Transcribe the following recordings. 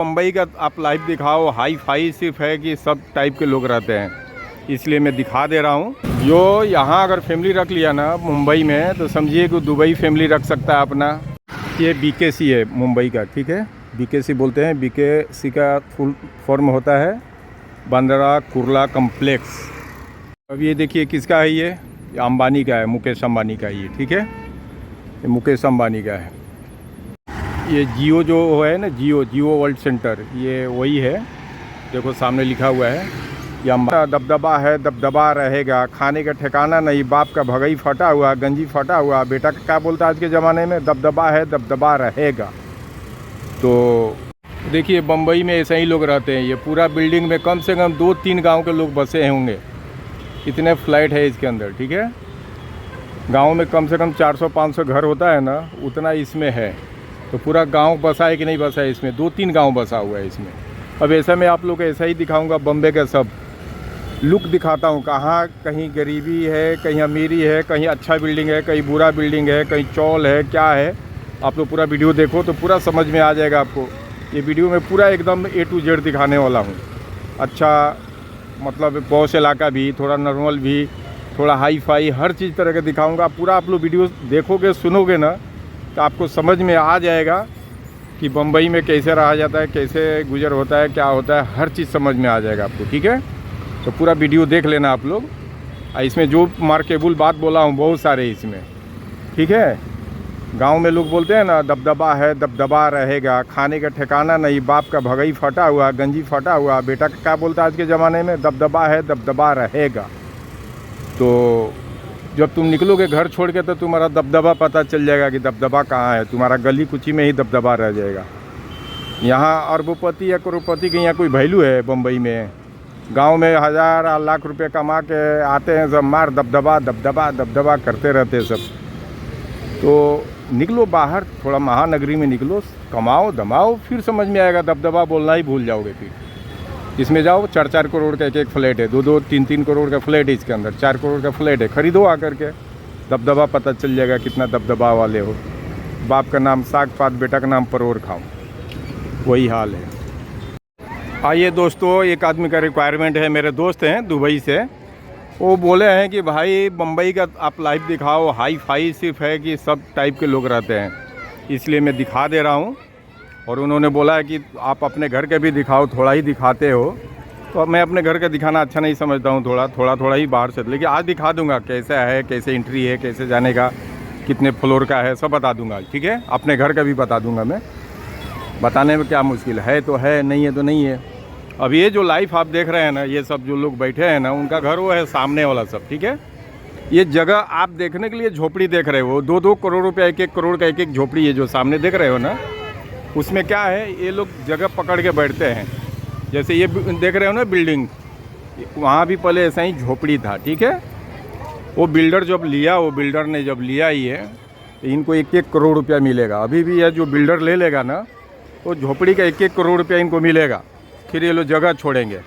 मुंबई का आप लाइव दिखाओ, हाई फाई सिर्फ है कि सब टाइप के लोग रहते हैं, इसलिए मैं दिखा दे रहा हूँ। जो यहाँ अगर फैमिली रख लिया ना मुंबई में, तो समझिए कि दुबई फैमिली रख सकता है अपना। ये बीकेसी है मुंबई का, ठीक है, बीकेसी बोलते हैं। बीकेसी का फुल फॉर्म होता है बांद्रा कुर्ला कम्प्लेक्स। अब ये देखिए किसका है, ये अंबानी का है, मुकेश अंबानी का ये, ठीक है, ये मुकेश अंबानी का है। ये जियो जो है ना, जियो वर्ल्ड सेंटर, ये वही है। देखो सामने लिखा हुआ है, ये दबदबा है, दबदबा रहेगा, खाने का ठिकाना नहीं, बाप का भगई फटा हुआ, गंजी फटा हुआ, बेटा का क्या बोलता है आज के ज़माने में, दबदबा है, दबदबा रहेगा। तो देखिए बम्बई में ऐसे ही लोग रहते हैं। ये पूरा बिल्डिंग में कम से कम 2-3 गांव के लोग बसे होंगे, इतने फ्लैट है इसके अंदर, ठीक है। गांव में कम से कम 400-500 घर होता है ना, उतना इसमें है। तो पूरा गांव बसा है कि नहीं बसा है, इसमें 2-3 गांव बसा हुआ है इसमें। अब ऐसा मैं आप लोग को ऐसा ही दिखाऊंगा, बम्बे का सब लुक दिखाता हूँ, कहाँ कहीं गरीबी है, कहीं अमीरी है, कहीं अच्छा बिल्डिंग है, कहीं बुरा बिल्डिंग है, कहीं चौल है, क्या है। आप लोग पूरा वीडियो देखो तो पूरा समझ में आ जाएगा आपको। ये वीडियो में पूरा एकदम A to Z दिखाने वाला हूँ। अच्छा मतलब पॉश इलाका भी, थोड़ा नॉर्मल भी, थोड़ा हाई फाई, हर चीज़ तरह का दिखाऊंगा। पूरा आप लोग वीडियो देखोगे सुनोगे ना, तो आपको समझ में आ जाएगा कि बम्बई में कैसे रहा जाता है, कैसे गुजर होता है, क्या होता है, हर चीज़ समझ में आ जाएगा आपको, ठीक है। तो पूरा वीडियो देख लेना आप लोग। इसमें जो मार्केबल बात बोला हूँ बहुत सारे इसमें, ठीक है। गांव में लोग बोलते हैं ना, दबदबा है, दबदबा रहेगा, खाने का ठिकाना नहीं, बाप का भगई फटा हुआ, गंजी फटा हुआ, बेटा का क्या बोलता है आज के ज़माने में, दबदबा है, दबदबा रहेगा। तो जब तुम निकलोगे घर छोड़ के, तो तुम्हारा दबदबा पता चल जाएगा कि दबदबा कहाँ है। तुम्हारा गली कुची में ही दबदबा रह जाएगा। यहाँ अरबोपति या करोड़पति की यहाँ कोई वैल्यू है बम्बई में? गांव में 1000 लाख रुपए कमा के आते हैं सब, मार दबदबा दबदबा दबदबा करते रहते हैं सब। तो निकलो बाहर, थोड़ा महानगरी में निकलो, कमाओ दमाओ, फिर समझ में आएगा। दबदबा बोलना ही भूल जाओगे फिर। इसमें जाओ, 4-4 करोड़ का एक फ्लैट है, 2-2, 3-3 करोड़ का फ्लैट है इसके अंदर, 4 करोड़ का फ्लैट है, खरीदो आकर के। दबदबा पता चल जाएगा कितना दबदबा वाले हो। बाप का नाम साग पात, बेटा का नाम परोर खाओ, वही हाल है। आइए दोस्तों, एक आदमी का रिक्वायरमेंट है, मेरे दोस्त हैं दुबई से, वो बोले हैं कि भाई बम्बई का आप लाइव दिखाओ, हाई फाई सिर्फ है कि सब टाइप के लोग रहते हैं, इसलिए मैं दिखा दे रहा हूँ। और उन्होंने बोला है कि आप अपने घर के भी दिखाओ, थोड़ा ही दिखाते हो। तो मैं अपने घर का दिखाना अच्छा नहीं समझता हूँ, थोड़ा ही बाहर से, लेकिन आज दिखा दूंगा कैसा है, कैसे एंट्री है, कैसे जाने का, कितने फ्लोर का है, सब बता दूंगा, ठीक है। अपने घर का भी बता दूंगा मैं, बताने में क्या मुश्किल है, तो है, नहीं है तो नहीं है। अब ये जो लाइव आप देख रहे हैं ना, ये सब जो लोग बैठे हैं ना, उनका घर वो है सामने वाला सब, ठीक है। ये जगह आप देखने के लिए झोपड़ी देख रहे हो, 2-2 करोड़ रुपया, 1-1 करोड़ का एक झोपड़ी है जो सामने देख रहे हो ना। उसमें क्या है, ये लोग जगह पकड़ के बैठते हैं। जैसे ये देख रहे हो ना बिल्डिंग, वहाँ भी पहले ऐसा ही झोपड़ी था, ठीक है। वो बिल्डर जब लिया, वो बिल्डर ने जब लिया ये, तो इनको 1-1 करोड़ रुपया मिलेगा। अभी भी यह जो बिल्डर ले लेगा ना, वो झोपड़ी का 1-1 करोड़ रुपया इनको मिलेगा। फिर ये लोग जगह छोड़ेंगे,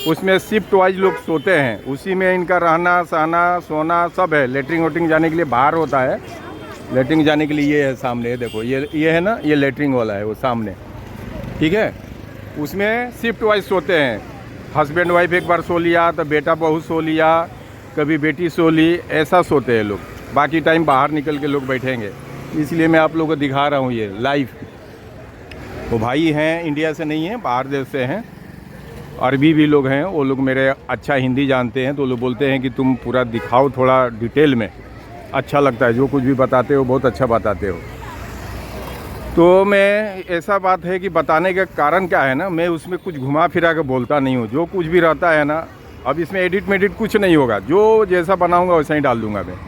उसमें शिफ्ट वाइज लोग सोते हैं, उसी में इनका रहना सहना सोना सब है। लेटरिंग वेटरिंग जाने के लिए बाहर होता है, लेटरिंग जाने के लिए ये है सामने, देखो ये है ना, ये लेटरिंग वाला है वो सामने, ठीक है। उसमें शिफ्ट वाइज सोते हैं, हस्बैंड वाइफ एक बार सो लिया, तो बेटा बहू सो लिया, कभी बेटी सो ली, ऐसा सोते हैं लोग। बाकी टाइम बाहर निकल के लोग बैठेंगे, इसलिए मैं आप लोगों को दिखा रहा हूँ ये लाइव। वो भाई हैं, इंडिया से नहीं हैं, बाहर देश से हैं, अरबी भी लोग हैं। वो लोग मेरे अच्छा हिंदी जानते हैं, तो लोग बोलते हैं कि तुम पूरा दिखाओ थोड़ा डिटेल में, अच्छा लगता है, जो कुछ भी बताते हो बहुत अच्छा बताते हो। तो मैं, ऐसा बात है कि बताने का कारण क्या है ना, मैं उसमें कुछ घुमा फिरा के बोलता नहीं हूँ। जो कुछ भी रहता है ना, अब इसमें एडिट मेडिट कुछ नहीं होगा, जो जैसा बनाऊँगा वैसा ही डाल दूँगा मैं,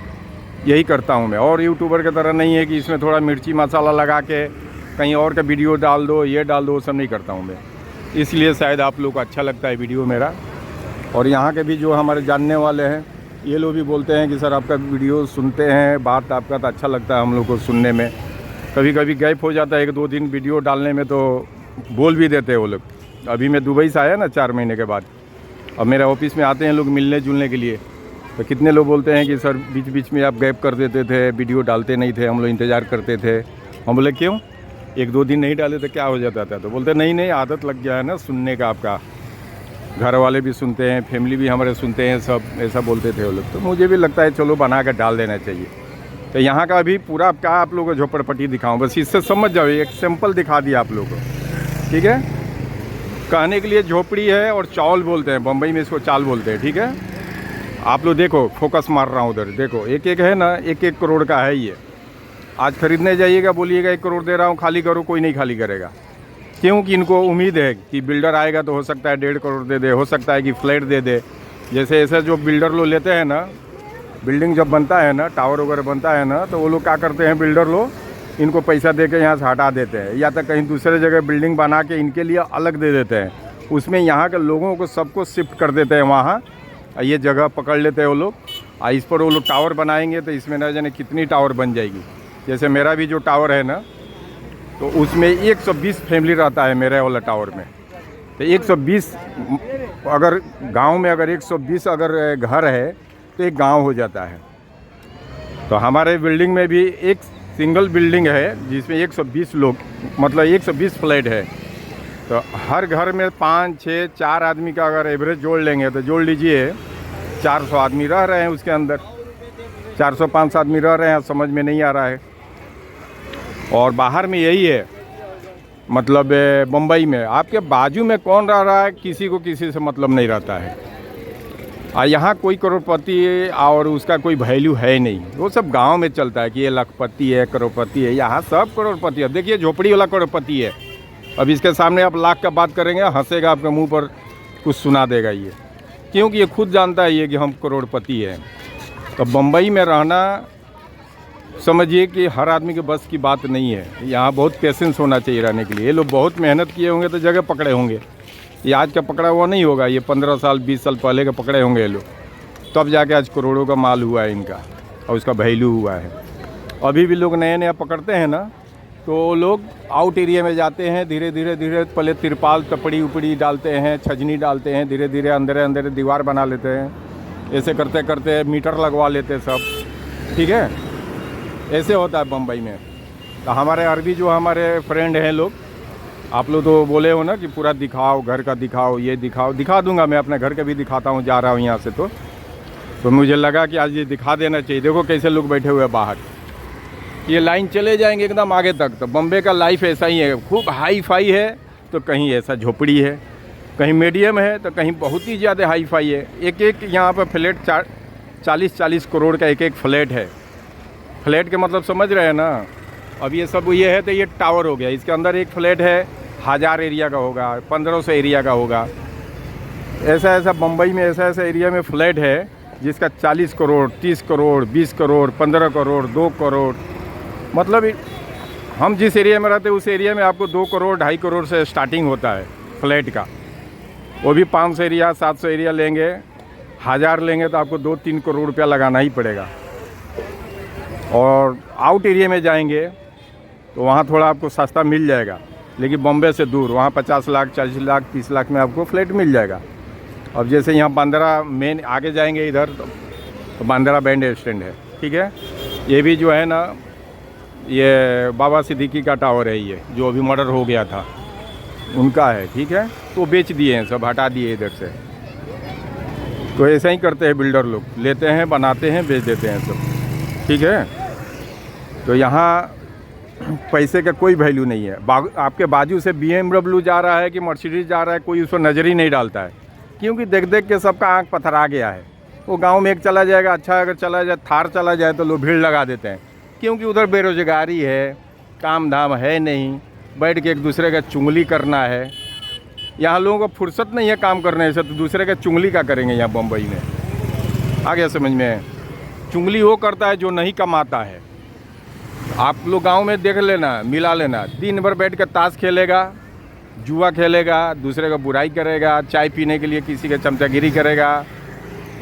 यही करता हूँ मैं। और यूट्यूबर की तरह नहीं है कि इसमें थोड़ा मिर्ची मसाला लगा के कहीं और का वीडियो डाल दो, ये डाल दो, सब नहीं करता हूँ मैं। इसलिए शायद आप लोग को अच्छा लगता है वीडियो मेरा। और यहाँ के भी जो हमारे जानने वाले हैं, ये लोग भी बोलते हैं कि सर आपका वीडियो सुनते हैं, बात आपका तो अच्छा लगता है हम लोग को सुनने में। कभी कभी गैप हो जाता है 1-2 दिन वीडियो डालने में, तो बोल भी देते हैं वो लोग। अभी मैं दुबई से आया ना 4 महीने के बाद, अब मेरे ऑफिस में आते हैं लोग मिलने जुलने के लिए, तो कितने लोग बोलते हैं कि सर बीच बीच में आप गैप कर देते थे, वीडियो डालते नहीं थे, हम लोग इंतज़ार करते थे। हम बोले क्यों, 1-2 दिन नहीं डाले तो क्या हो जाता था, तो बोलते नहीं नहीं आदत लग गया है ना सुनने का आपका, घर वाले भी सुनते हैं, फैमिली भी हमारे सुनते हैं, सब ऐसा बोलते थे वो लोग। तो मुझे भी लगता है चलो बना कर डाल देना चाहिए। तो यहाँ का अभी पूरा क्या आप लोगों को झोपड़पट्टी दिखाऊं, बस इससे समझ जाओ, एक सैंपल दिखा दिया आप लोगों को, ठीक है। कहने के लिए झोपड़ी है और चावल बोलते हैं, बम्बई में इसको चाल बोलते हैं, ठीक है। आप लोग देखो, फोकस मार रहा हूँ उधर, देखो एक एक है ना, 1-1 करोड़ का है ये। आज खरीदने जाइएगा, बोलिएगा 1 करोड़ दे रहा हूँ खाली करो, कोई नहीं खाली करेगा, क्योंकि इनको उम्मीद है कि बिल्डर आएगा तो हो सकता है 1.5 करोड़ दे दे, हो सकता है कि फ्लैट दे दे। जैसे ऐसे जो बिल्डर लोग लेते हैं ना, बिल्डिंग जब बनता है ना, टावर वगैरह बनता है ना, तो वो लोग क्या करते हैं, बिल्डर लोग इनको पैसा दे के यहाँ से हटा देते हैं, या तो कहीं दूसरे जगह बिल्डिंग बना के इनके लिए अलग दे देते हैं। उसमें यहाँ के लोगों को सबको शिफ्ट कर देते हैं वहाँ, ये जगह पकड़ लेते हैं वो लोग। इस पर वो लोग टावर बनाएंगे तो इसमें न जाने कितनी टावर बन जाएगी। जैसे मेरा भी जो टावर है ना, तो उसमें 120 फैमिली रहता है मेरे वाला टावर में। तो 120 अगर गांव में अगर 120 अगर घर है तो एक गांव हो जाता है। तो हमारे बिल्डिंग में भी एक सिंगल बिल्डिंग है जिसमें 120 लोग, मतलब 120 फ्लैट है। तो हर घर में 5, 6, 4 आदमी का अगर एवरेज जोड़ लेंगे तो जोड़ लीजिए 400 आदमी रह रहे हैं उसके अंदर, 400-500 आदमी रह रहे हैं, समझ में नहीं आ रहा है। और बाहर में यही है, मतलब बम्बई में आपके बाजू में कौन रह रहा है, किसी को किसी से मतलब नहीं रहता है। यहाँ कोई करोड़पति और उसका कोई वैल्यू है नहीं, वो सब गांव में चलता है कि ये लखपति है, करोड़पति है। यहाँ सब करोड़पति है। देखिए झोपड़ी वाला करोड़पति है, अब इसके सामने आप लाख का बात करेंगे, हंसेगा, आपके मुंह पर कुछ सुना देगा ये, क्योंकि ये खुद जानता है ये कि हम करोड़पति हैं। तो बम्बई में रहना समझिए कि हर आदमी के बस की बात नहीं है। यहाँ बहुत पेशेंस होना चाहिए रहने के लिए। ये लोग बहुत मेहनत किए होंगे तो जगह पकड़े होंगे। ये आज का पकड़ा हुआ नहीं होगा, ये 15 साल 20 साल पहले के पकड़े होंगे ये लोग, तब जाके आज करोड़ों का माल हुआ है इनका और उसका वैल्यू हुआ है। अभी भी लोग नया नया पकड़ते हैं ना, तो लोग आउट एरिया में जाते हैं, धीरे धीरे धीरे पहले तिरपाल टपड़ी उपड़ी डालते हैं, छजनी डालते हैं, धीरे धीरे अंदर अंदर दीवार बना लेते हैं, ऐसे करते करते मीटर लगवा लेते हैं सब, ठीक है। ऐसे होता है बम्बई में। तो हमारे अरबी जो हमारे फ्रेंड हैं लोग, आप लोग तो बोले हो ना कि पूरा दिखाओ, घर का दिखाओ, ये दिखाओ, दिखा दूंगा मैं, अपने घर का भी दिखाता हूँ, जा रहा हूँ यहाँ से। तो मुझे लगा कि आज ये दिखा देना चाहिए। देखो कैसे लोग बैठे हुए हैं बाहर, ये लाइन चले जाएंगे एकदम आगे तक। तो बम्बे का लाइफ ऐसा ही है, खूब हाई फाई है तो कहीं ऐसा झोपड़ी है, कहीं मीडियम है तो कहीं बहुत ही ज़्यादा हाई फाई है। एक एक यहाँ पर फ्लैट 40-40 करोड़ का एक एक फ्लैट है। फ्लैट के मतलब समझ रहे हैं ना। अब ये सब ये है तो ये टावर हो गया, इसके अंदर एक फ्लैट है 1000 एरिया का होगा, 1500 एरिया का होगा। ऐसा ऐसा बम्बई में ऐसा ऐसा एरिया में फ्लैट है जिसका 40 करोड़, 30 करोड़, 20 करोड़, 15 करोड़, 2 करोड़। मतलब हम जिस एरिया में रहते हैं उस एरिया में आपको 2 करोड़ 2.5 करोड़ से स्टार्टिंग होता है फ्लैट का। वो भी 500 एरिया 700 एरिया लेंगे, 1000 लेंगे तो आपको 2-3 करोड़ रुपया लगाना ही पड़ेगा। और आउट एरिया में जाएंगे तो वहाँ थोड़ा आपको सस्ता मिल जाएगा, लेकिन बॉम्बे से दूर वहाँ 50 लाख 40 लाख 30 लाख में आपको फ्लैट मिल जाएगा। अब जैसे यहाँ बांद्रा मेन आगे जाएंगे इधर तो बांद्रा बैंड स्टैंड है, ठीक है। ये भी जो है ना, ये बाबा सिद्दीकी का टावर है, ये जो अभी मर्डर हो गया था उनका है, ठीक है। तो बेच दिए हैं, सब हटा दिए इधर से। तो ऐसा ही करते हैं बिल्डर लोग, लेते हैं, बनाते हैं, बेच देते हैं सब, ठीक है। तो यहाँ पैसे का कोई वैल्यू नहीं है। आपके बाजू से BMW जा रहा है कि मर्सिडीज जा रहा है, कोई उस पर नज़र ही नहीं डालता है, क्योंकि देख देख के सबका आँख पथरा गया है। वो गांव में एक चला जाएगा, अच्छा अगर चला जाए, थार चला जाए तो लोग भीड़ लगा देते हैं, क्योंकि उधर बेरोजगारी है, काम धाम है नहीं, बैठ के एक दूसरे का चुगली करना है। यहाँ लोगों को फुर्सत नहीं है काम करने से, तो दूसरे का चुगली का करेंगे यहाँ बम्बई में। आ गया समझ में? चुगली वो करता है जो नहीं कमाता है। आप लोग गांव में देख लेना, मिला लेना, दिन भर बैठ कर ताश खेलेगा, जुआ खेलेगा, दूसरे का बुराई करेगा, चाय पीने के लिए किसी का चमचागिरी करेगा,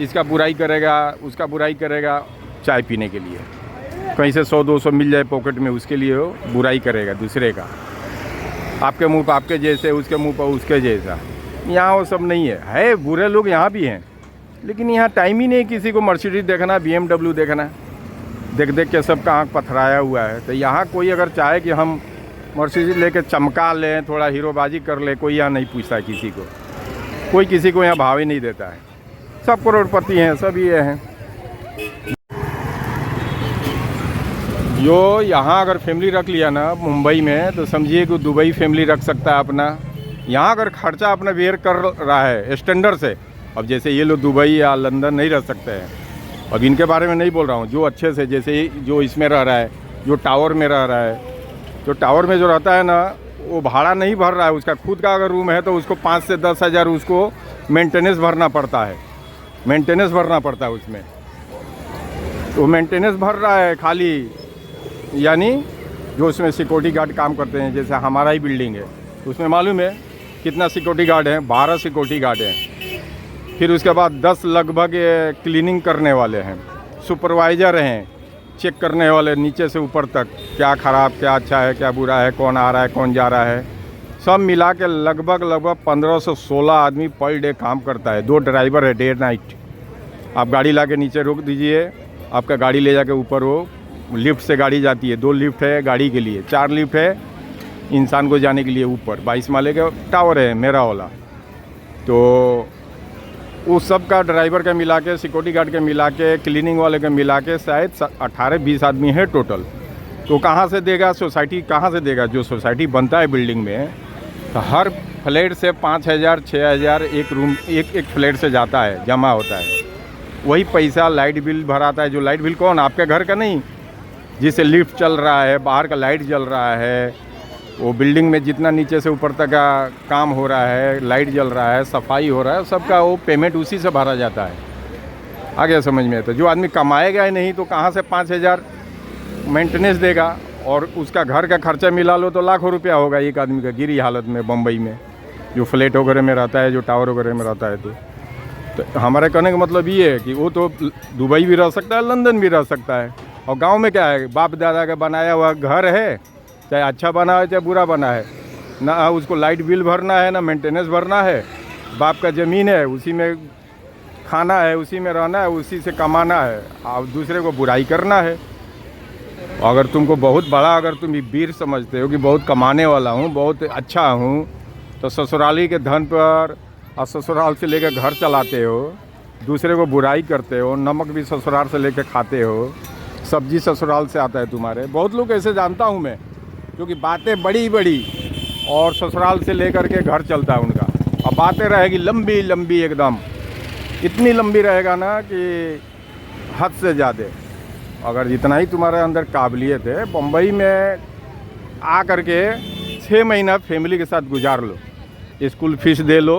इसका बुराई करेगा, उसका बुराई करेगा, चाय पीने के लिए कहीं से 100-200 मिल जाए पॉकेट में, उसके लिए वो बुराई करेगा दूसरे का। आपके मुंह पर आपके जैसे, उसके मुंह पर उसके जैसा। यहाँ वो सब नहीं है बुरे लोग यहाँ भी हैं, लेकिन यहाँ टाइम ही नहीं किसी को मर्सिडीज देखना, BMW देखना, देख देख के सबका आँख पथराया हुआ है। तो यहाँ कोई अगर चाहे कि हम मर्सिडीज लेके चमका लें, थोड़ा हीरोबाजी कर ले, कोई यहाँ नहीं पूछता है किसी को, कोई किसी को यहाँ भाव ही नहीं देता है। सब करोड़पति हैं, सब ये हैं। जो यहाँ अगर फैमिली रख लिया ना मुंबई में, तो समझिए कि दुबई फैमिली रख सकता है अपना। यहाँ अगर खर्चा अपना बेयर कर रहा है स्टैंडर्ड से, अब जैसे ये लोग दुबई या लंदन नहीं रह सकते हैं, अब इनके बारे में नहीं बोल रहा हूँ, जो अच्छे से, जैसे जो इसमें रह रहा है, जो टावर में रह रहा है, जो टावर में जो रहता है ना, वो भाड़ा नहीं भर रहा है, उसका खुद का अगर रूम है तो उसको 5 से 10 हज़ार उसको मेंटेनेंस भरना पड़ता है, मेंटेनेंस भरना पड़ता है उसमें। तो मेंटेनेंस भर रहा है खाली, यानी जो उसमें सिक्योरिटी गार्ड काम करते हैं, जैसे हमारा ही बिल्डिंग है, उसमें मालूम है कितना सिक्योरिटी गार्ड है, 12 सिक्योरिटी गार्ड हैं। फिर उसके बाद 10 लगभग क्लीनिंग करने वाले हैं, सुपरवाइज़र हैं, चेक करने वाले नीचे से ऊपर तक, क्या ख़राब, क्या अच्छा है, क्या बुरा है, कौन आ रहा है, कौन जा रहा है, सब मिला के लगभग 15 से 16 आदमी पर डे काम करता है। 2 ड्राइवर है, डे नाइट। आप गाड़ी ला के नीचे रोक दीजिए, आपका गाड़ी ले जाके ऊपर, वो लिफ्ट से गाड़ी जाती है, 2 लिफ्ट है गाड़ी के लिए, 4 लिफ्ट है इंसान को जाने के लिए ऊपर। 22 माले का टावर है मेरा वाला। तो उस सब का ड्राइवर का मिला के, सिक्योरिटी गार्ड के मिला के, क्लीनिंग वाले का मिला के शायद 18-20 आदमी है टोटल। तो कहाँ से देगा सोसाइटी, कहाँ से देगा? जो सोसाइटी बनता है बिल्डिंग में, तो हर फ्लैट से 5,000 6,000 एक रूम, एक फ्लैट से जाता है, जमा होता है। वही पैसा लाइट बिल भराता है। जो लाइट बिल कौन? आपके घर का नहीं, जिससे लिफ्ट चल रहा है, बाहर का लाइट जल रहा है, वो बिल्डिंग में जितना नीचे से ऊपर तक का काम हो रहा है, लाइट जल रहा है, सफाई हो रहा है, सबका वो पेमेंट उसी से भरा जाता है। आ गया समझ में? तो जो आदमी कमाएगा ही नहीं तो कहाँ से 5,000 मेंटेनेंस देगा? और उसका घर का खर्चा मिला लो तो लाखों रुपया होगा एक आदमी का, गिरी हालत में बम्बई में, जो फ्लैट वगैरह में रहता है, जो टावर वगैरह में रहता है। तो हमारे कहने का मतलब ये है कि वो तो दुबई भी रह सकता है, लंदन भी रह सकता है। और गांव में क्या है, बाप दादा का बनाया हुआ घर है, चाहे अच्छा बना है चाहे बुरा बना है, ना उसको लाइट बिल भरना है, ना मेंटेनेंस भरना है। बाप का ज़मीन है, उसी में खाना है, उसी में रहना है, उसी से कमाना है, और दूसरे को बुराई करना है। अगर तुमको बहुत बड़ा, अगर तुम वीर समझते हो कि बहुत कमाने वाला हूँ, बहुत अच्छा हूँ, तो ससुराली के धन पर और ससुराल से लेकर घर चलाते हो, दूसरे को बुराई करते हो, नमक भी ससुराल से लेकर खाते हो, सब्जी ससुराल से आता है तुम्हारे। बहुत लोग ऐसे जानता हूँ मैं, क्योंकि बातें बड़ी बड़ी और ससुराल से लेकर के घर चलता है उनका, और बातें रहेगी लंबी लंबी, एकदम इतनी लंबी रहेगा ना कि हद से ज़्यादा। अगर जितना ही तुम्हारे अंदर काबिलियत है, बम्बई में आ करके 6 महीना फैमिली के साथ गुजार लो, स्कूल फीस दे लो,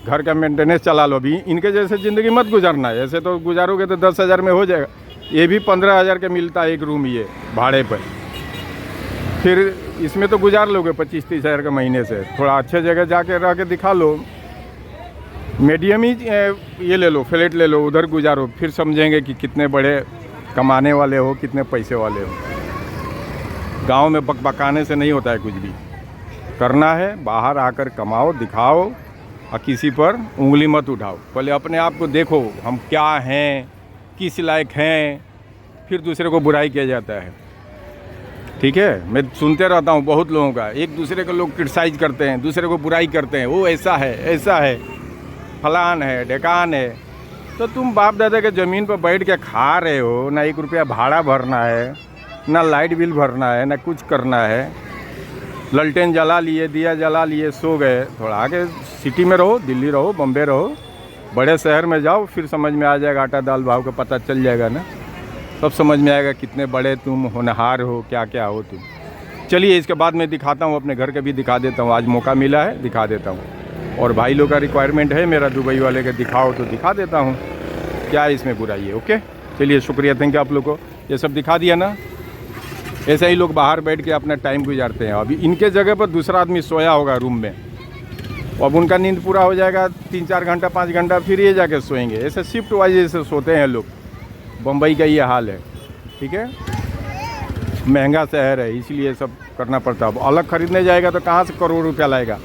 घर का मेंटेनेंस चला लो। भी इनके जैसे ज़िंदगी मत गुजारना है, ऐसे तो गुजारोगे तो 10,000 में हो जाएगा। ये भी 15,000 का मिलता है एक रूम, ये भाड़े पर। फिर इसमें तो गुजार लोगे 25-30 हज़ार का महीने से। थोड़ा अच्छे जगह जाके रह के दिखा लो, मीडियम ही ये ले लो, फ्लैट ले लो, उधर गुजारो, फिर समझेंगे कि कितने बड़े कमाने वाले हो, कितने पैसे वाले हो। गांव में बकबकाने से नहीं होता है कुछ भी। करना है बाहर आकर कमाओ, दिखाओ, और किसी पर उंगली मत उठाओ। पहले अपने आप को देखो, हम क्या हैं, किस लायक हैं, फिर दूसरे को बुराई किया जाता है। ठीक है, मैं सुनते रहता हूँ बहुत लोगों का, एक दूसरे को लोग क्रिटिसाइज करते हैं, दूसरे को बुराई करते हैं, वो ऐसा है, फलान है, ढेकान है। तो तुम बाप दादा के ज़मीन पर बैठ के खा रहे हो, ना 1 रुपया भाड़ा भरना है, ना लाइट बिल भरना है, ना कुछ करना है। ललटेन जला लिए, दिया जला लिए, सो गए। थोड़ा आगे सिटी में रहो, दिल्ली रहो, बम्बे रहो, बड़े शहर में जाओ, फिर समझ में आ जाएगा, आटा दाल भाव का पता चल जाएगा ना, सब समझ में आएगा कितने बड़े तुम होनहार हो, क्या क्या हो तुम। चलिए इसके बाद मैं दिखाता हूँ, अपने घर का भी दिखा देता हूँ, आज मौका मिला है दिखा देता हूँ। और भाई लोग का रिक्वायरमेंट है मेरा, दुबई वाले के दिखाओ तो दिखा देता हूँ, क्या इसमें बुराई है। ओके, चलिए शुक्रिया, थैंक यू आप लोग को, ये सब दिखा दिया ना। ऐसे ही लोग बाहर बैठ के अपना टाइम गुजारते हैं। अभी इनके जगह पर दूसरा आदमी सोया होगा रूम में, अब उनका नींद पूरा हो जाएगा 3-4 घंटा 5 घंटा, फिर ये जाके सोएंगे। ऐसे शिफ्ट वाइज ऐसे सोते हैं लोग। बम्बई का ये हाल है। ठीक है, महंगा शहर है, इसलिए सब करना पड़ता है। अब अलग खरीदने जाएगा तो कहाँ से करोड़ रुपया लाएगा,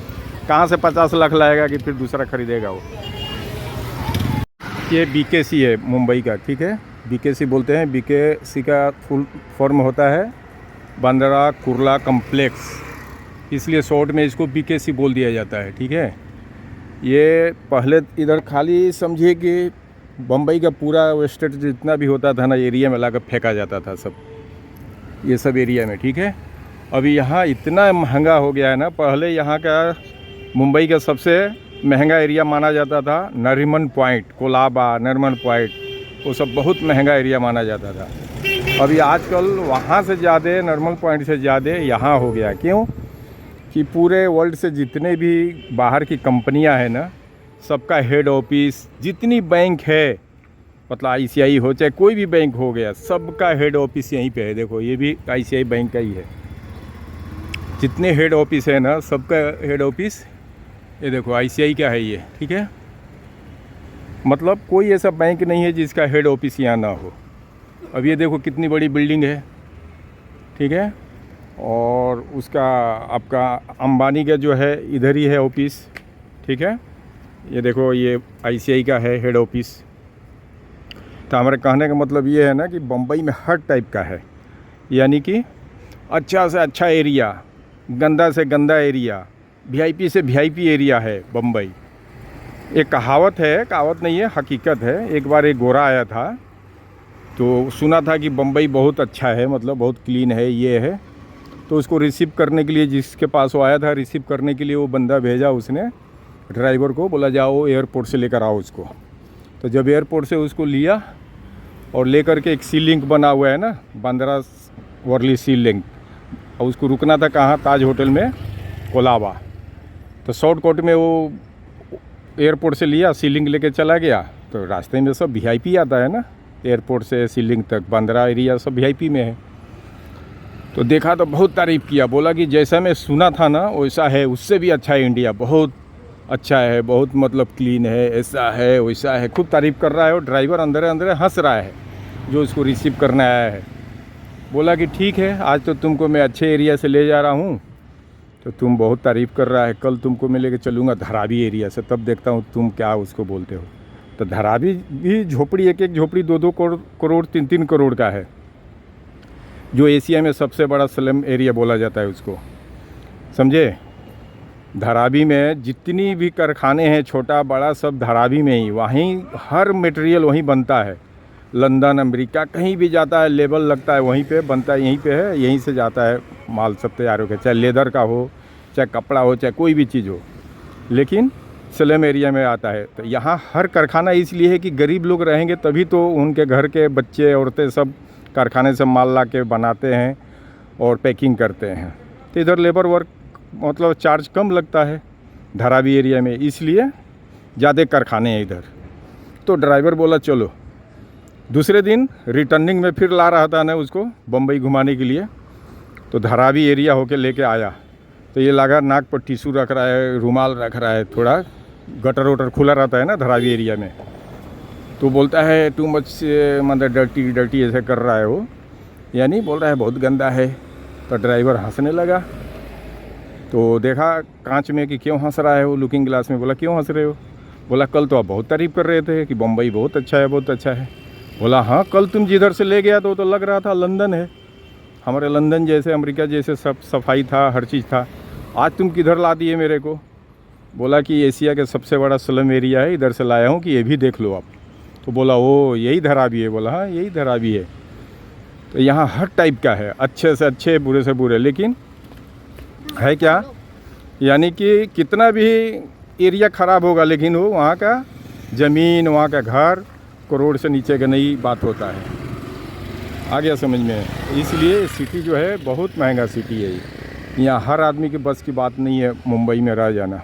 कहाँ से 50 लाख लाएगा कि फिर दूसरा खरीदेगा वो। ये BKC है मुंबई का। ठीक है, BKC बोलते हैं। BKC का फुल फॉर्म होता है बांद्रा कुर्ला कॉम्प्लेक्स। इसलिए शॉर्ट में इसको बीकेसी बोल दिया जाता है। ठीक है, ये पहले इधर खाली समझिए कि बम्बई का पूरा वेस्टेट जितना भी होता था ना एरिया में लाकर फेंका जाता था सब, ये सब एरिया में। ठीक है, अभी यहाँ इतना महंगा हो गया है ना, पहले यहाँ का मुंबई का सबसे महंगा एरिया माना जाता था नरीमन पॉइंट, कोलाबा, नरीमन पॉइंट, वो सब बहुत महंगा एरिया माना जाता था। अभी आजकल वहाँ से ज़्यादा, नरीमन पॉइंट से ज़्यादा यहाँ हो गया। क्यों कि पूरे वर्ल्ड से जितने भी बाहर की कंपनियाँ हैं ना, सबका हेड ऑफिस, जितनी बैंक है, मतलब आईसीआई हो चाहे कोई भी बैंक हो गया, सबका हेड ऑफिस यहीं पे है। देखो ये भी आईसीआई बैंक का ही है। जितने हेड ऑफिस है ना, सबका हेड ऑफिस ये देखो आईसीआई का है ये। ठीक है, मतलब कोई ऐसा बैंक नहीं है जिसका हेड ऑफिस यहाँ ना हो। अब ये देखो कितनी बड़ी बिल्डिंग है। ठीक है, और उसका आपका अंबानी का जो है इधर ही है ऑफिस। ठीक है, ये देखो ये आईसीआई का है हेड ऑफिस। तो हमारे कहने का मतलब ये है ना कि बम्बई में हर टाइप का है, यानी कि अच्छा से अच्छा एरिया, गंदा से गंदा एरिया, वीआईपी से वीआईपी एरिया है बम्बई। एक कहावत है, कहावत नहीं है, हकीकत है। एक बार एक गोरा आया था तो सुना था कि बम्बई बहुत अच्छा है, मतलब बहुत क्लीन है, ये है। तो उसको रिसीव करने के लिए, जिसके पास वो आया था रिसीव करने के लिए, वो बंदा भेजा उसने ड्राइवर को, बोला जाओ एयरपोर्ट से लेकर आओ उसको। तो जब एयरपोर्ट से उसको लिया और लेकर के एक सी लिंक बना हुआ है ना, बांद्रा वर्ली सी लिंक, और उसको रुकना था कहाँ, ताज होटल में, कोलाबा। तो शॉर्टकट में वो एयरपोर्ट से लिया, सी लिंक लेके चला गया। तो रास्ते में सब वीआईपी आता है ना, एयरपोर्ट से सी लिंक तक बांद्रा एरिया सब वीआईपी में है। तो देखा तो बहुत तारीफ़ किया, बोला कि जैसा मैं सुना था ना वैसा है, उससे भी अच्छा है इंडिया, बहुत अच्छा है, बहुत मतलब क्लीन है, ऐसा है वैसा है, खूब तारीफ़ कर रहा है। और ड्राइवर अंदर अंदर हंस रहा है जो उसको रिसीव करने आया है। बोला कि ठीक है, आज तो तुमको मैं अच्छे एरिया से ले जा रहा हूँ, तो तुम बहुत तारीफ़ कर रहा है, कल तुमको मैं लेके चलूँगा धारावी एरिया से, तब देखता हूँ तुम क्या उसको बोलते हो। तो धारावी भी झोपड़ी, एक एक झोपड़ी 2-2 करोड़ 3-3 करोड़ का है, जो एशिया में सबसे बड़ा स्लम एरिया बोला जाता है उसको, समझे। धारावी में जितनी भी कारखाने हैं, छोटा बड़ा, सब धारावी में ही, वहीं हर मटेरियल वहीं बनता है। लंदन, अमेरिका कहीं भी जाता है, लेबल लगता है वहीं पे, बनता है यहीं पे है, यहीं से जाता है माल सब तैयार होकर, चाहे लेदर का हो, चाहे कपड़ा हो, चाहे कोई भी चीज़ हो, लेकिन स्लम एरिया में आता है। तो यहाँ हर कारखाना इसलिए है कि गरीब लोग रहेंगे तभी तो उनके घर के बच्चे औरतें सब कारखाने से माल ला के बनाते हैं और पैकिंग करते हैं। तो इधर लेबर वर्क मतलब चार्ज कम लगता है धारावी एरिया में, इसलिए ज़्यादा कारखाने हैं इधर। तो ड्राइवर बोला चलो। दूसरे दिन रिटर्निंग में फिर ला रहा था ना उसको बम्बई घुमाने के लिए, तो धारावी एरिया होके लेके आया। तो ये लगा नाक पर टिश्यू रख रहा है, रुमाल रख रहा है, थोड़ा गटर वटर खुला रहता है ना धारावी एरिया में। तो बोलता है टू मच, मतलब डर्टी डर्टी ऐसे कर रहा है वो, यानी बोल रहा है बहुत गंदा है। तो ड्राइवर हंसने लगा। तो देखा कांच में कि क्यों हंस रहा है वो, लुकिंग ग्लास में। बोला क्यों हंस रहे हो? बोला कल तो आप बहुत तारीफ़ कर रहे थे कि बम्बई बहुत अच्छा है, बहुत अच्छा है। बोला हाँ, कल तुम जिधर से ले गया तो लग रहा था लंदन है, हमारे लंदन जैसे, अमेरिका जैसे सब सफाई था, हर चीज़ था। आज तुम किधर ला दिए मेरे को? बोला कि एशिया के सबसे बड़ा स्लम एरिया है, इधर से लाया हूँ कि ये भी देख लो आप। तो बोला ओ यही धारावी है? बोला हाँ यही धारावी है। तो यहाँ हर टाइप का है, अच्छे से अच्छे, बुरे से बुरे, लेकिन है क्या, यानी कि कितना भी एरिया ख़राब होगा लेकिन वो वहाँ का ज़मीन, वहाँ का घर करोड़ से नीचे का नहीं बात होता है। आ गया समझ में? इसलिए सिटी जो है बहुत महंगा सिटी है। यहाँ हर आदमी के बस की बात नहीं है मुंबई में रह जाना।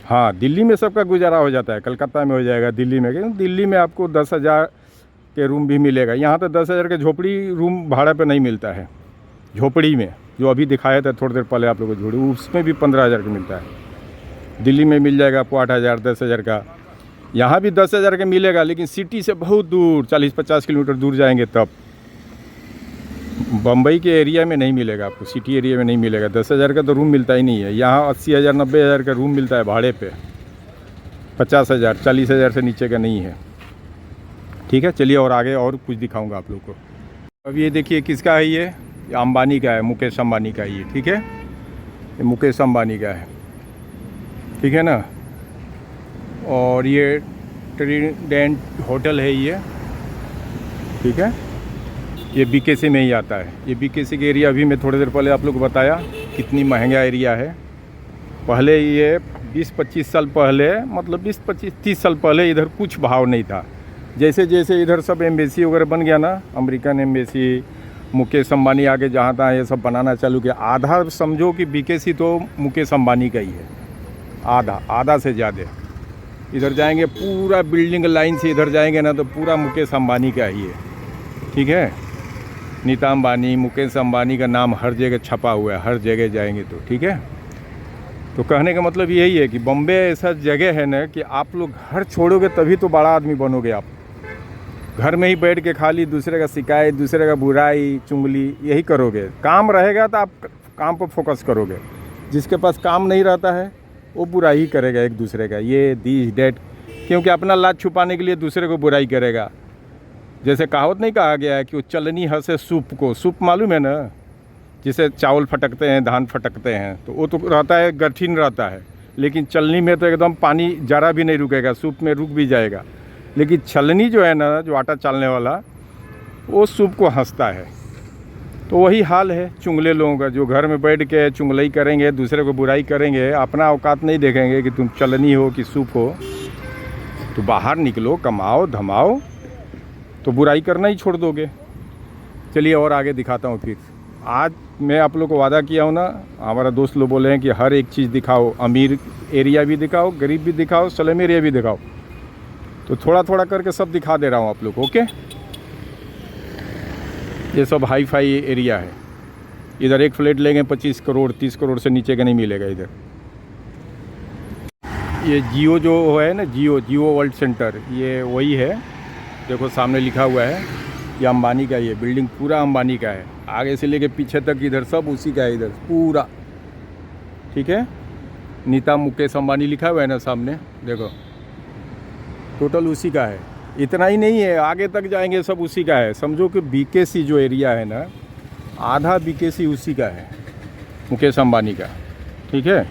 हाँ, दिल्ली में सबका गुजारा हो जाता है, कलकत्ता में हो जाएगा, दिल्ली में, क्योंकि दिल्ली में आपको 10,000 के रूम भी मिलेगा। यहाँ तो 10,000 के झोपड़ी रूम भाड़ा पे नहीं मिलता है। झोपड़ी में जो अभी दिखाया था थोड़ी देर पहले आप लोगों को झोपड़ी, उसमें भी 15,000 का मिलता है। दिल्ली में मिल जाएगा आपको 8,000 10,000 का। यहाँ भी 10,000 का मिलेगा, लेकिन सिटी से बहुत दूर 40-50 किलोमीटर दूर जाएंगे तब। बम्बई के एरिया में नहीं मिलेगा आपको, सिटी एरिया में नहीं मिलेगा। 10,000 का तो रूम मिलता ही नहीं है। यहाँ 80,000 90,000 का रूम मिलता है भाड़े पे, 50,000 40,000 से नीचे का नहीं है। ठीक है, चलिए और आगे और कुछ दिखाऊंगा आप लोग को। अब ये देखिए किसका है, ये अंबानी का है, मुकेश अंबानी का ये। ठीक है, ये मुकेश अंबानी का है, ठीक है ना। और ये ट्रिडेंट होटल है ये, ठीक है। ये बीकेसी में ही आता है। ये बीकेसी का एरिया अभी मैं थोड़ी देर पहले आप लोग को बताया कितनी महंगा एरिया है। पहले ये 20-25 साल पहले, मतलब 20-25-30 साल पहले इधर कुछ भाव नहीं था। जैसे जैसे इधर सब एम्बेसी वगैरह बन गया ना, अमेरिकन एम्बेसी, मुकेश अंबानी आगे जहाँ तहाँ ये सब बनाना चालू किया। आधा समझो कि बीकेसी तो मुकेश अंबानी का ही है, आधा से ज़्यादा। इधर जाएंगे पूरा बिल्डिंग लाइन से इधर जाएंगे ना तो पूरा मुकेश अंबानी का ही है, ठीक है। नीता अंबानी, मुकेश अंबानी का नाम हर जगह छपा हुआ है, हर जगह जाएंगे तो, ठीक है। तो कहने का मतलब यही है कि बॉम्बे ऐसा जगह है ना कि आप लोग घर छोड़ोगे तभी तो बड़ा आदमी बनोगे। आप घर में ही बैठ के खाली दूसरे का शिकायत, दूसरे का बुराई, चुगली यही करोगे। काम रहेगा तो आप काम पर फोकस करोगे। जिसके पास काम नहीं रहता है वो बुराई ही करेगा एक दूसरे का, ये दिस डेट, क्योंकि अपना लाज छुपाने के लिए दूसरे को बुराई करेगा। जैसे कहावत नहीं कहा गया है कि वो चलनी हंसे सूप को। सूप मालूम है ना, जिसे चावल फटकते हैं, धान फटकते हैं, तो वो तो रहता है, कठिन रहता है। लेकिन चलनी में तो एकदम पानी जरा भी नहीं रुकेगा, सूप में रुक भी जाएगा। लेकिन छलनी जो है ना, जो आटा चालने वाला, वो सूप को हंसता है। तो वही हाल है चुंगले लोगों का, जो घर में बैठ के चुंगलई करेंगे, दूसरे को बुराई करेंगे, अपना औकात नहीं देखेंगे कि तुम चलनी हो कि सूप हो। तो बाहर निकलो, कमाओ धमाओ, तो बुराई करना ही छोड़ दोगे। चलिए और आगे दिखाता हूँ फिर। आज मैं आप लोग को वादा किया हूँ ना, हमारा दोस्त लोग बोले हैं कि हर एक चीज़ दिखाओ, अमीर एरिया भी दिखाओ, गरीब भी दिखाओ, स्लम एरिया भी दिखाओ। तो थोड़ा थोड़ा करके सब दिखा दे रहा हूँ आप लोग को, ओके। ये सब हाई फाई एरिया है। इधर एक फ्लैट लेंगे 25 करोड़ 30 करोड़ से नीचे का नहीं मिलेगा इधर। ये जियो जो है ना, जियो वर्ल्ड सेंटर, ये वही है। देखो सामने लिखा हुआ है, ये अंबानी का, ये बिल्डिंग पूरा अंबानी का है, आगे से लेके पीछे तक इधर सब उसी का है, इधर पूरा, ठीक है। नीता मुकेश अंबानी लिखा हुआ है ना सामने, देखो टोटल उसी का है। इतना ही नहीं है, आगे तक जाएंगे सब उसी का है। समझो कि बीकेसी जो एरिया है ना, आधा बीकेसी उसी का है, मुकेश अंबानी का, ठीक है।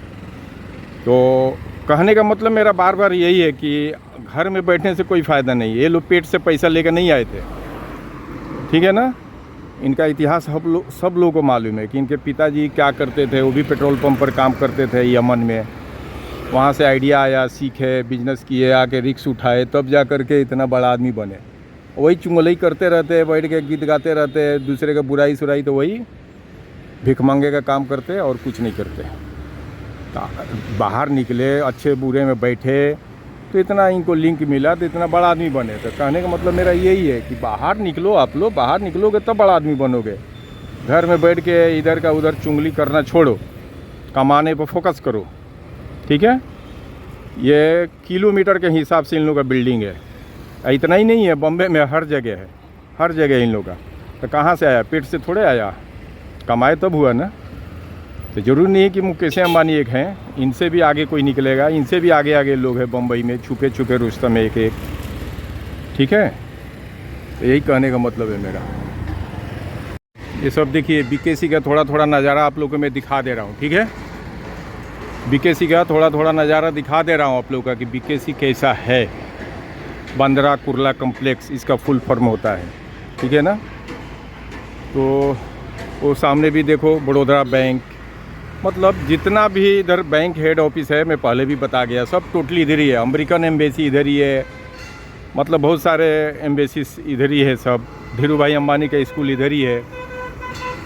तो कहने का मतलब मेरा बार बार यही है कि घर में बैठने से कोई फ़ायदा नहीं है। ये लोग पेट से पैसा लेकर नहीं आए थे, ठीक है ना। इनका इतिहास सब लोगों को मालूम है कि इनके पिताजी क्या करते थे। वो भी पेट्रोल पंप पर काम करते थे यमन में। वहाँ से आइडिया आया, सीखे, बिजनेस किए, आके रिक्स उठाए, तब जा कर के इतना बड़ा आदमी बने। वही चुंगलई करते रहते हैं, बैठ के गीत गाते रहते हैं, दूसरे का बुराई सुराई, तो वही भिख मांगे का काम करते और कुछ नहीं करते। बाहर निकले, अच्छे बुरे में बैठे, तो इतना इनको लिंक मिला तो इतना बड़ा आदमी बने। तो कहने का मतलब मेरा यही है कि बाहर निकलो, आप लोग बाहर निकलोगे तब बड़ा आदमी बनोगे। घर में बैठ के इधर का उधर चुंगली करना छोड़ो, कमाने पर फोकस करो, ठीक है। ये किलोमीटर के हिसाब से इन लोगों का बिल्डिंग है। इतना ही नहीं है, बॉम्बे में हर जगह है, हर जगह इन लोगों का। तो कहाँ से आया? पेट से थोड़े आया, कमाए तब हुआ ना। तो ज़रूरी नहीं है कि मुकेश अंबानी एक हैं, इनसे भी आगे कोई निकलेगा। इनसे भी आगे आगे लोग हैं बम्बई में, छुपे छुपे रुस्तम एक एक, ठीक है। तो यही कहने का मतलब है मेरा। ये सब देखिए बीकेसी का थोड़ा थोड़ा नज़ारा आप लोगों को मैं दिखा दे रहा हूँ, ठीक है। बीकेसी का थोड़ा थोड़ा नज़ारा दिखा दे रहा हूँ आप लोगों का कि बीकेसी कैसा है। बांद्रा कुर्ला कम्प्लेक्स इसका फुल फॉर्म होता है, ठीक है ना। तो वो सामने भी देखो बड़ौदा बैंक, मतलब जितना भी इधर बैंक हेड ऑफिस है, मैं पहले भी बता गया, सब टोटली इधर ही है। अमेरिकन एम्बेसी इधर ही है, मतलब बहुत सारे एम्बेसीज इधर ही है सब। धीरू भाई अंबानी का स्कूल इधर ही है,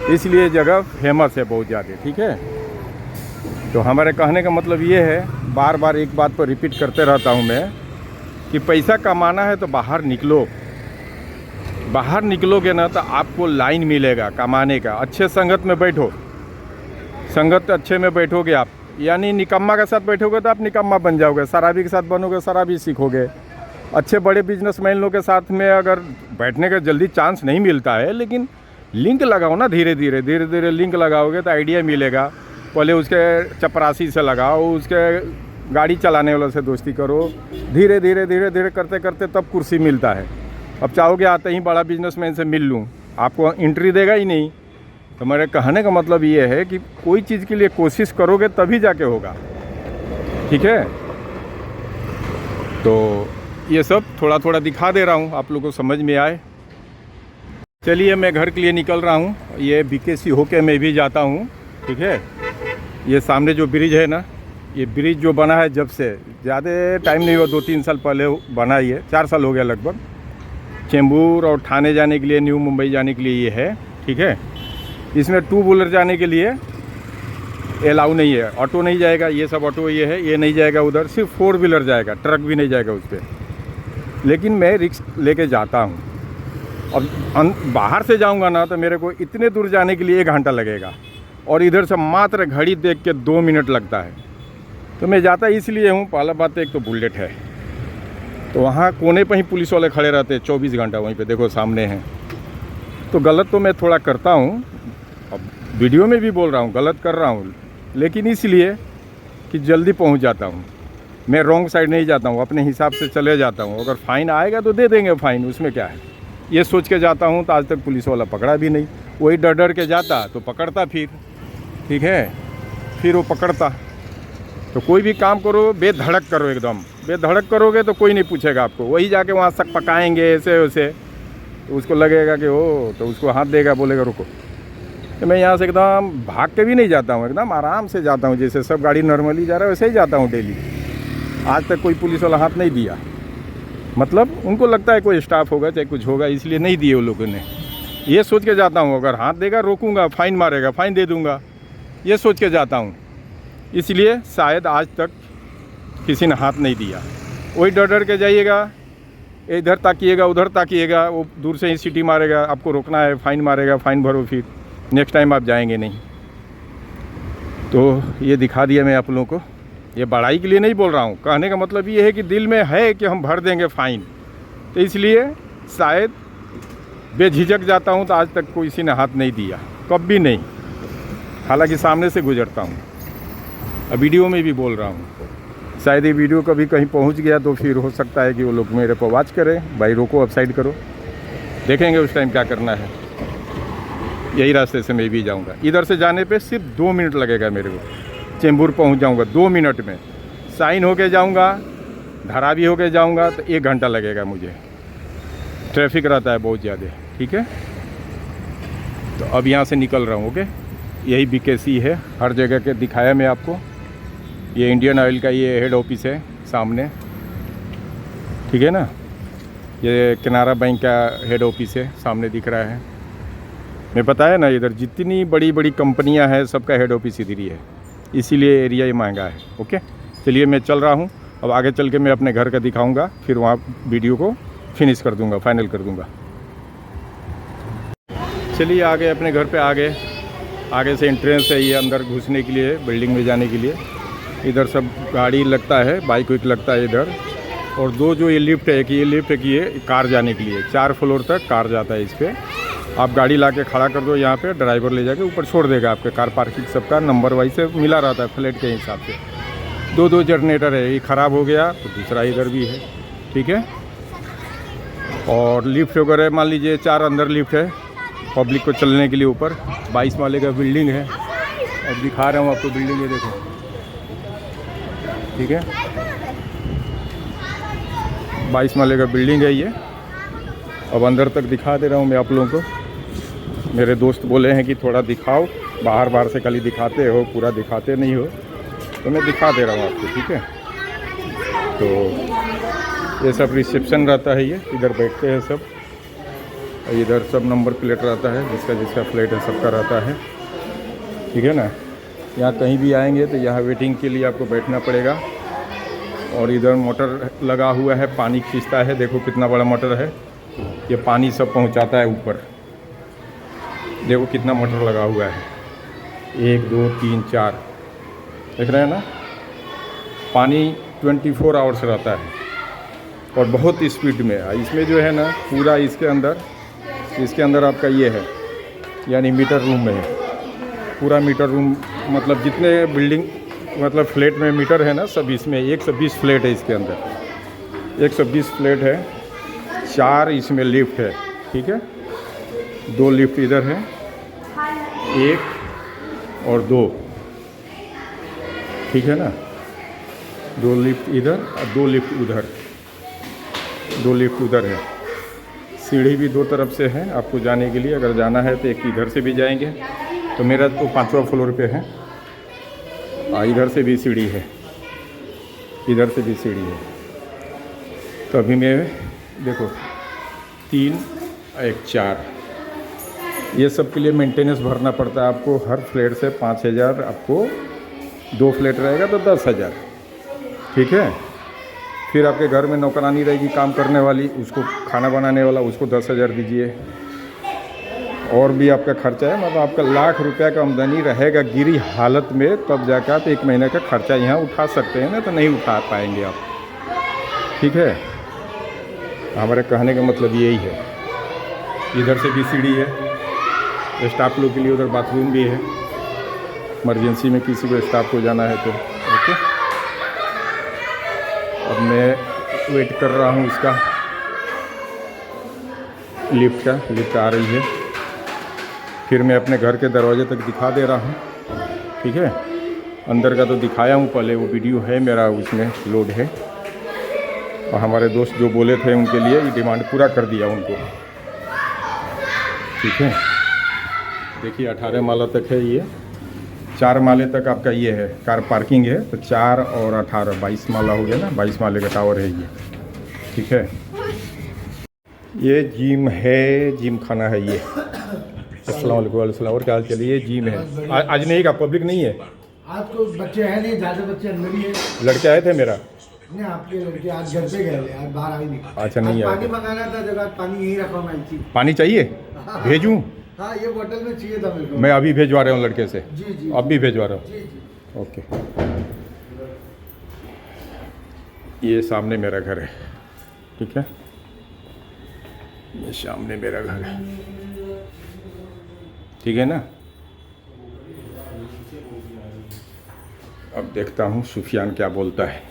इसलिए जगह फेमस है बहुत ज़्यादा, ठीक है। तो हमारे कहने का मतलब ये है, बार बार एक बात पर रिपीट करते रहता हूँ मैं, कि पैसा कमाना है तो बाहर निकलो। बाहर निकलोगे ना तो आपको लाइन मिलेगा कमाने का। अच्छे संगत में बैठो, संगत अच्छे में बैठोगे आप, यानी निकम्मा के साथ बैठोगे तो आप निकम्मा बन जाओगे, शराबी के साथ बनोगे शराबी सीखोगे। अच्छे बड़े बिजनेसमैन लोग के साथ में अगर बैठने का जल्दी चांस नहीं मिलता है, लेकिन लिंक लगाओ ना, धीरे धीरे लिंक लगाओगे तो आइडिया मिलेगा। पहले उसके चपरासी से लगाओ, उसके गाड़ी चलाने वालों से दोस्ती करो, धीरे धीरे करते करते तब कुर्सी मिलता है। अब चाहोगे आते ही बड़ा बिजनेसमैन से मिल लूँ, आपको एंट्री देगा ही नहीं। तो मेरे कहने का मतलब ये है कि कोई चीज़ के लिए कोशिश करोगे तभी जाके होगा, ठीक है। तो ये सब थोड़ा थोड़ा दिखा दे रहा हूँ, आप लोगों को समझ में आए। चलिए मैं घर के लिए निकल रहा हूँ, ये बीकेसी होके मैं भी जाता हूँ, ठीक है। ये सामने जो ब्रिज है ना, ये ब्रिज जो बना है जब से, ज़्यादा टाइम नहीं हुआ, 2-3 साल पहले बना, ये 4 साल हो गया लगभग। चेंबूर और ठाणे जाने के लिए, न्यू मुंबई जाने के लिए ये है, ठीक है। इसमें 2 व्हीलर जाने के लिए अलाउ नहीं है, ऑटो नहीं जाएगा, ये सब ऑटो ये है, ये नहीं जाएगा उधर, सिर्फ 4 व्हीलर जाएगा, ट्रक भी नहीं जाएगा उस पर। लेकिन मैं रिस्क लेके जाता हूँ। अब बाहर से जाऊँगा ना तो मेरे को इतने दूर जाने के लिए 1 घंटा लगेगा, और इधर से मात्र घड़ी देख के 2 मिनट लगता है। तो मैं जाता इसलिए हूँ, पहला बात एक तो बुलेट है, तो वहाँ कोने पर ही पुलिस वाले खड़े रहते हैं 24 घंटा, वहीं पे देखो सामने हैं। तो गलत तो मैं थोड़ा करता हूँ, अब वीडियो में भी बोल रहा हूँ गलत कर रहा हूँ, लेकिन इसलिए कि जल्दी पहुँच जाता हूँ। मैं रॉन्ग साइड नहीं जाता हूँ, अपने हिसाब से चले जाता हूँ। अगर फ़ाइन आएगा तो दे देंगे फ़ाइन, उसमें क्या है, ये सोच के जाता हूँ। तो आज तक पुलिस वाला पकड़ा भी नहीं, वही डर डर के जाता तो पकड़ता फिर, ठीक है, फिर वो पकड़ता। तो कोई भी काम करो बेधड़क करो, एकदम बेधड़क करोगे तो कोई नहीं पूछेगा आपको। वही जाके वहाँ सक पकाएंगे ऐसे वैसे, तो उसको लगेगा कि ओ, तो उसको हाथ देगा, बोलेगा रुको। तो मैं यहाँ से एकदम भाग के भी नहीं जाता हूँ, एकदम आराम से जाता हूँ, जैसे सब गाड़ी नॉर्मली जा रहा है वैसे ही जाता हूँ डेली। आज तक कोई पुलिस वाला हाथ नहीं दिया, मतलब उनको लगता है कोई स्टाफ होगा चाहे कुछ होगा, इसलिए नहीं दिए वो लोगों ने। ये सोच के जाता हूँ, अगर हाथ देगा रोकूंगा, फ़ाइन मारेगा, फ़ाइन दे दूँगा, ये सोच के जाता हूँ। इसलिए शायद आज तक किसी ने हाथ नहीं दिया। वही डर डर के जाइएगा, इधर ताकिएगा उधर ताकिएगा, वो दूर से ही सीटी मारेगा, आपको रोकना है, फ़ाइन मारेगा, फ़ाइन भरो, फिर नेक्स्ट टाइम आप जाएंगे नहीं। तो ये दिखा दिया मैं आप लोगों को, ये बड़ाई के लिए नहीं बोल रहा हूँ। कहने का मतलब ये है कि दिल में है कि हम भर देंगे फ़ाइन, तो इसलिए शायद बेझिझक जाता हूँ। तो आज तक कोई किसी ने हाथ नहीं दिया, कभी नहीं, हालांकि सामने से गुजरता हूँ। अब वीडियो में भी बोल रहा हूँ, शायद ये वीडियो कभी कहीं पहुँच गया तो फिर हो सकता है कि वो लोग मेरे को वॉच करें, भाई रोको, अब साइड करो, देखेंगे उस टाइम क्या करना है। यही रास्ते से मैं भी जाऊँगा। इधर से जाने पे सिर्फ 2 मिनट लगेगा मेरे को, चेंबूर पहुँच जाऊँगा 2 मिनट में। साइन होके जाऊँगा, धारावी होके जाऊँगा तो 1 घंटा लगेगा मुझे, ट्रैफिक रहता है बहुत ज़्यादा, ठीक है। तो अब यहाँ से निकल रहा हूँ, ओके। यही बीकेसी है, हर जगह के दिखाया मैं आपको। ये इंडियन ऑयल का ये हेड ऑफिस है सामने, ठीक है ना। ये केनरा बैंक का हेड ऑफिस है, सामने दिख रहा है। मैं बताया ना, इधर जितनी बड़ी बड़ी कंपनियां हैं सबका हेड ऑफिस इधर ही है, इसीलिए एरिया ये महंगा है, ओके। चलिए मैं चल रहा हूँ, अब आगे चल के मैं अपने घर का दिखाऊंगा, फिर वहाँ वीडियो को फिनिश कर दूँगा, फाइनल कर दूँगा। चलिए आगे अपने घर पे आगे से एंट्रेंस है ये, अंदर घुसने के लिए, बिल्डिंग में जाने के लिए। इधर सब गाड़ी लगता है, बाइक वाइक लगता है इधर। और 2 जो ये लिफ्ट है, कि ये लिफ्ट है कि ये कार जाने के लिए, 4 फ्लोर तक कार जाता है इस पर। आप गाड़ी ला के खड़ा कर दो यहाँ पे, ड्राइवर ले जाके ऊपर छोड़ देगा आपके। कार पार्किंग सबका नंबर वाइज से मिला रहता है फ्लैट के हिसाब से। 2 जनरेटर है, ये ख़राब हो गया तो दूसरा इधर भी है, ठीक है। और लिफ्ट वगैरह मान लीजिए 4 अंदर लिफ्ट है पब्लिक को चलने के लिए ऊपर। 22 माले का बिल्डिंग है, अब दिखा रहा हूँ आपको बिल्डिंग, ये देखो, ठीक है। 22 माले का बिल्डिंग है ये। अब अंदर तक दिखा दे रहा हूँ मैं आप लोगों को। मेरे दोस्त बोले हैं कि थोड़ा दिखाओ, बाहर से खाली दिखाते हो, पूरा दिखाते नहीं हो, तो मैं दिखा दे रहा हूँ आपको, ठीक है। तो ये सब रिसेप्शन रहता है, ये इधर बैठते हैं सब, इधर सब नंबर प्लेट रहता है, जिसका फ्लैट है सबका रहता है, ठीक है ना। यहाँ कहीं भी आएंगे तो यहाँ वेटिंग के लिए आपको बैठना पड़ेगा। और इधर मोटर लगा हुआ है, पानी खींचता है, देखो कितना बड़ा मोटर है, ये पानी सब पहुँचाता है ऊपर। देखो कितना मोटर लगा हुआ है, 1 2 3 4, देख रहे हैं ना। पानी 24 आवर्स रहता है और बहुत स्पीड में है। इसमें जो है ना पूरा इसके अंदर आपका ये है, यानी मीटर रूम में है पूरा। मीटर रूम मतलब जितने बिल्डिंग मतलब फ्लैट में मीटर है ना, सब इसमें 120 फ्लैट है इसके अंदर, 120 फ्लैट है। 4 इसमें लिफ्ट है, ठीक है। 2 लिफ्ट इधर है 1 और 2, ठीक है ना। 2 लिफ्ट इधर और 2 लिफ्ट उधर, 2 लिफ्ट उधर है। सीढ़ी भी 2 तरफ से है आपको जाने के लिए। अगर जाना है तो एक इधर से भी जाएंगे। तो मेरा तो 5वां फ्लोर पे है। इधर से भी सीढ़ी है, इधर से भी सीढ़ी है। तो अभी मैं देखो 3 1 4, ये सब के लिए मेंटेनेंस भरना पड़ता है आपको। हर फ्लैट से 5,000 आपको, 2 फ्लैट रहेगा तो 10,000, ठीक है। फिर आपके घर में नौकरानी रहेगी काम करने वाली, उसको खाना बनाने वाला, उसको 10,000 दीजिए। और भी आपका खर्चा है, मतलब आपका लाख रुपया का आमदनी रहेगा गिरी हालत में, तब जाकर आप 1 महीने का खर्चा यहाँ उठा सकते हैं, ना तो नहीं उठा पाएंगे आप, ठीक है। हमारे कहने का मतलब यही है। इधर से भी सीढ़ी है स्टाफ लोग के लिए, उधर बाथरूम भी है, इमरजेंसी में किसी को स्टाफ को जाना है तो। ओके, अब मैं वेट कर रहा हूँ इसका, लिफ्ट का। लिफ्ट आ रही है, फिर मैं अपने घर के दरवाजे तक दिखा दे रहा हूँ, ठीक है। अंदर का तो दिखाया हूँ पहले, वो वीडियो है मेरा, उसमें लोड है। और हमारे दोस्त जो बोले थे उनके लिए ये डिमांड पूरा कर दिया उनको, ठीक है। देखिए 18 माला तक है ये, 4 माले तक आपका ये है, कार पार्किंग है। तो 4 और 18 22 माला हो गया ना, 22 माले का टावर है ये, ठीक है। ये जिम है, जिम खाना है ये। अस्सलाम वालेकुम। और क्या हाल चल, ये जिम है। आज नहीं का पब्लिक नहीं है, आज को बच्चे हैं नहीं, ज़्यादा बच्चे अंदर ही है। लड़के आए थे मेरा, नहीं आपके लड़के आज घर पे गए, आज बाहर आई नहीं। अच्छा नहीं आए। पानी मंगाना था, जगह पानी यहीं रखा मैं थी। पानी चाहिए, भेजूँ? हाँ ये बोतल में चाहिए था मेरे को। मैं अभी भेजवा रहा हूँ लड़के से। जी जी, अब भी भेजवा रहा हूँ। जी जी, ओके। ये सामने मेरा घर है, ठीक है। ये सामने मेरा घर है, ठीक है ना। अब देखता हूँ सुफियान क्या बोलता है।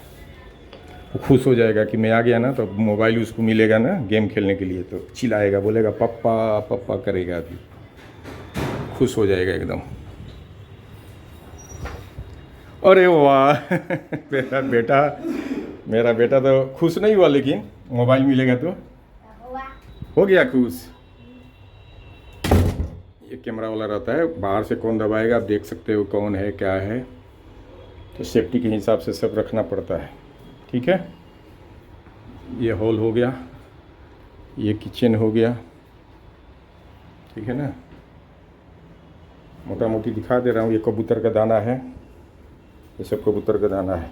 वो खुश हो जाएगा कि मैं आ गया ना, तो मोबाइल उसको मिलेगा ना गेम खेलने के लिए, तो चिल्लाएगा, बोलेगा पप्पा पप्पा करेगा, अभी खुश हो जाएगा एकदम। अरे वाह मेरा बेटा तो खुश नहीं हुआ, लेकिन मोबाइल मिलेगा तो हो गया खुश। ये कैमरा वाला रहता है, बाहर से कौन दबाएगा आप देख सकते हो कौन है क्या है। तो सेफ्टी के हिसाब से सब रखना पड़ता है, ठीक है। ये हॉल हो गया, ये किचन हो गया, ठीक है ना। मोटा मोटी दिखा दे रहा हूँ। ये कबूतर का दाना है, ये सब कबूतर का दाना है।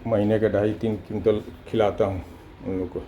महीने का 2.5-3 क्विंटल खिलाता हूँ उन लोग को।